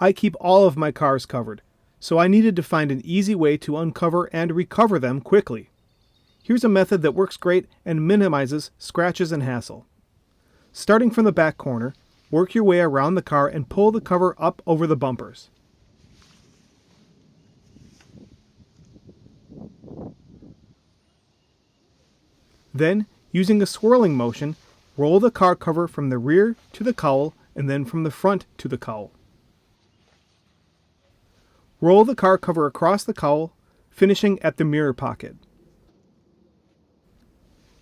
I keep all of my cars covered, so I needed to find an easy way to uncover and recover them quickly. Here's a method that works great and minimizes scratches and hassle. Starting from the back corner, work your way around the car and pull the cover up over the bumpers. Then, using a swirling motion, roll the car cover from the rear to the cowl and then from the front to the cowl. Roll the car cover across the cowl, finishing at the mirror pocket.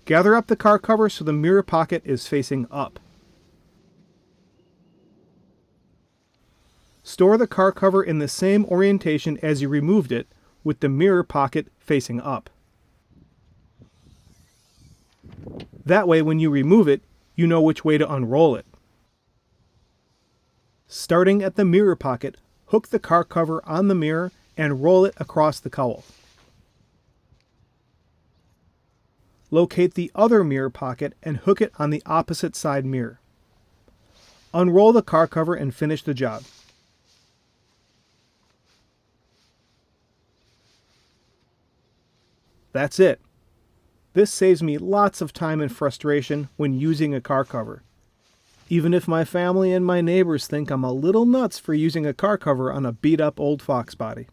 Gather up the car cover so the mirror pocket is facing up. Store the car cover in the same orientation as you removed it, with the mirror pocket facing up. That way, when you remove it, you know which way to unroll it. Starting at the mirror pocket, hook the car cover on the mirror and roll it across the cowl. Locate the other mirror pocket and hook it on the opposite side mirror. Unroll the car cover and finish the job. That's it. This saves me lots of time and frustration when using a car cover. Even if my family and my neighbors think I'm a little nuts for using a car cover on a beat-up old Fox body.